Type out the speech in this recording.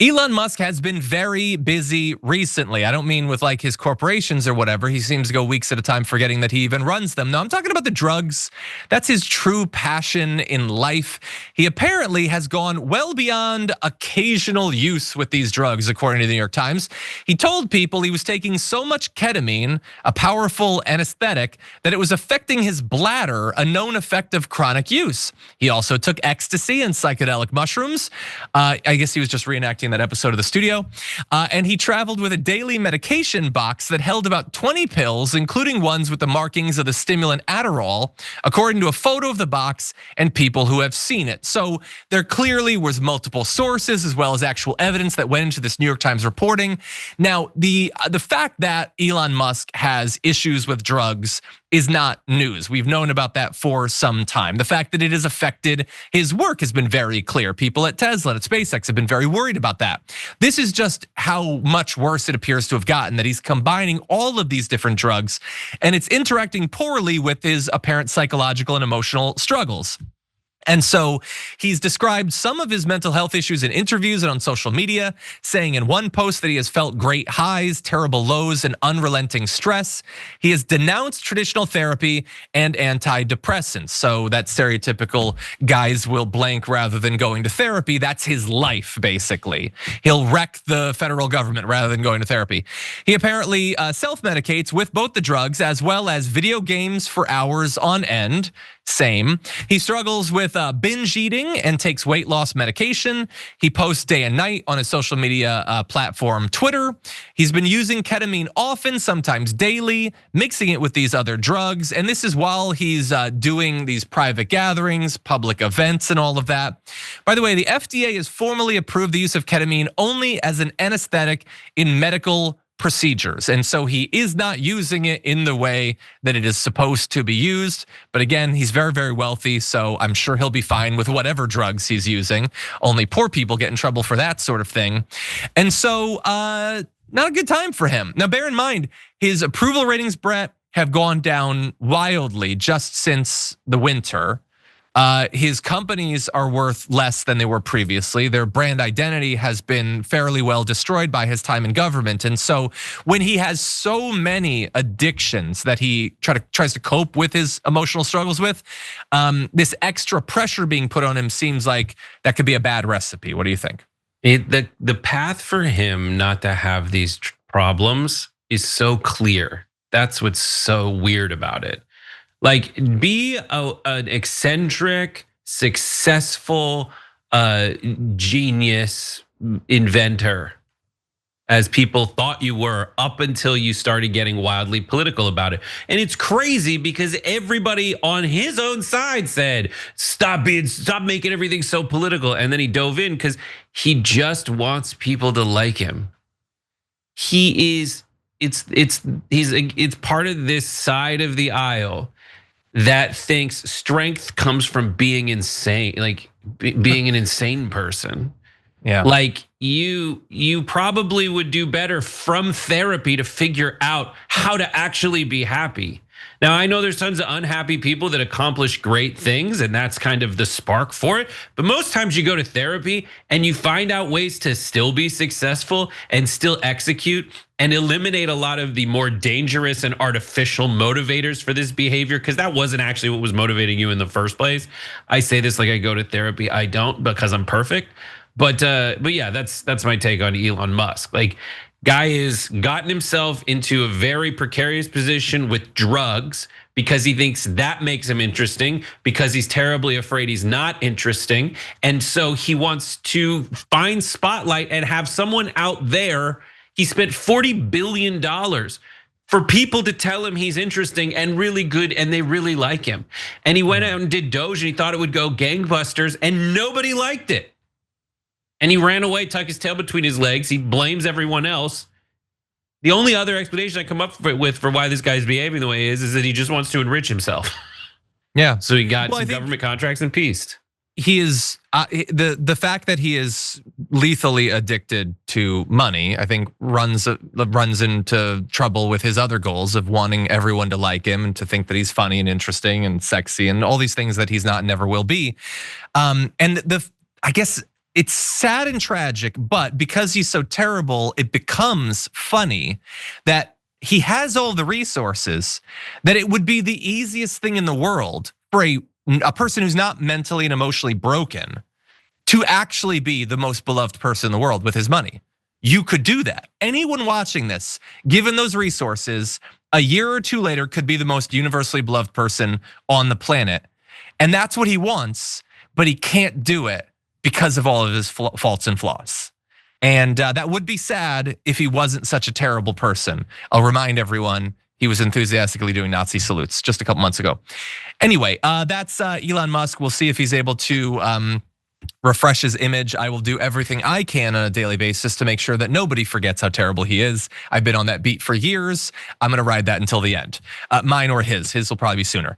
Elon Musk has been very busy recently. I don't mean with like his corporations or whatever. He seems to go weeks at a time forgetting that he even runs them. No, I'm talking about the drugs. That's his true passion in life. He apparently has gone well beyond occasional use with these drugs, according to the New York Times. He told people he was taking so much ketamine, a powerful anesthetic, that it was affecting his bladder, a known effect of chronic use. He also took ecstasy and psychedelic mushrooms. I guess he was just reenacting that episode of The Studio. And he traveled with a daily medication box that held about 20 pills, including ones with the markings of the stimulant Adderall, according to a photo of the box and people who have seen it. So there clearly was multiple sources as well as actual evidence that went into this New York Times reporting. Now, the fact that Elon Musk has issues with drugs is not news. We've known about that for some time. The fact that it has affected his work has been very clear. People at Tesla, at SpaceX have been very worried about that. This is just how much worse it appears to have gotten, that he's combining all of these different drugs and it's interacting poorly with his apparent psychological and emotional struggles. And so he's described some of his mental health issues in interviews and on social media, saying in one post that he has felt great highs, terrible lows, and unrelenting stress. He has denounced traditional therapy and antidepressants. So that stereotypical guys will blank rather than going to therapy, that's his life, basically. He'll wreck the federal government rather than going to therapy. He apparently self-medicates with both the drugs as well as video games for hours on end. Same. He struggles with binge eating and takes weight loss medication. He posts day and night on his social media platform, Twitter. He's been using ketamine often, sometimes daily, mixing it with these other drugs. And this is while he's doing these private gatherings, public events, and all of that. By the way, the FDA has formally approved the use of ketamine only as an anesthetic in medical procedures. And so he is not using it in the way that it is supposed to be used. But again, he's very, very wealthy. So I'm sure he'll be fine with whatever drugs he's using. Only poor people get in trouble for that sort of thing. And so not a good time for him. Now, bear in mind, his approval ratings, Brett, have gone down wildly just since the winter. His companies are worth less than they were previously. Their brand identity has been fairly well destroyed by his time in government. And so when he has so many addictions that he tries to cope with his emotional struggles with, this extra pressure being put on him seems like that could be a bad recipe. What do you think? The path for him not to have these problems is so clear. That's what's so weird about it. Like, be an eccentric, successful, genius inventor, as people thought you were, up until you started getting wildly political about it. And it's crazy because everybody on his own side said, stop making everything so political. And then he dove in because he just wants people to like him. It's part of this side of the aisle that thinks strength comes from being insane, like being an insane person. Yeah. Like you probably would do better from therapy to figure out how to actually be happy. Now, I know there's tons of unhappy people that accomplish great things, and that's kind of the spark for it. But most times you go to therapy and you find out ways to still be successful and still execute and eliminate a lot of the more dangerous and artificial motivators for this behavior, because that wasn't actually what was motivating you in the first place. I say this like I go to therapy. I don't, because I'm perfect. But yeah, that's my take on Elon Musk. Like, guy has gotten himself into a very precarious position with drugs because he thinks that makes him interesting, because he's terribly afraid he's not interesting. And so he wants to find spotlight and have someone out there. He spent $40 billion for people to tell him he's interesting and really good and they really like him. And he went out and did Doge and he thought it would go gangbusters and nobody liked it. And he ran away, tucked his tail between his legs. He blames everyone else. The only other explanation I come up with for why this guy's behaving the way he is that he just wants to enrich himself. Yeah. So he got some government contracts and peace. He is the fact that he is lethally addicted to money, I think runs into trouble with his other goals of wanting everyone to like him and to think that he's funny and interesting and sexy and all these things that he's not and never will be. And I guess It's sad and tragic, but because he's so terrible, it becomes funny that he has all the resources, that it would be the easiest thing in the world for a person who's not mentally and emotionally broken to actually be the most beloved person in the world with his money. You could do that. Anyone watching this, given those resources, a year or two later could be the most universally beloved person on the planet. And that's what he wants, but he can't do it because of all of his faults and flaws. And that would be sad if he wasn't such a terrible person. I'll remind everyone, he was enthusiastically doing Nazi salutes just a couple months ago. Anyway, that's Elon Musk. We'll see if he's able to refresh his image. I will do everything I can on a daily basis to make sure that nobody forgets how terrible he is. I've been on that beat for years. I'm gonna ride that until the end. Mine or his will probably be sooner.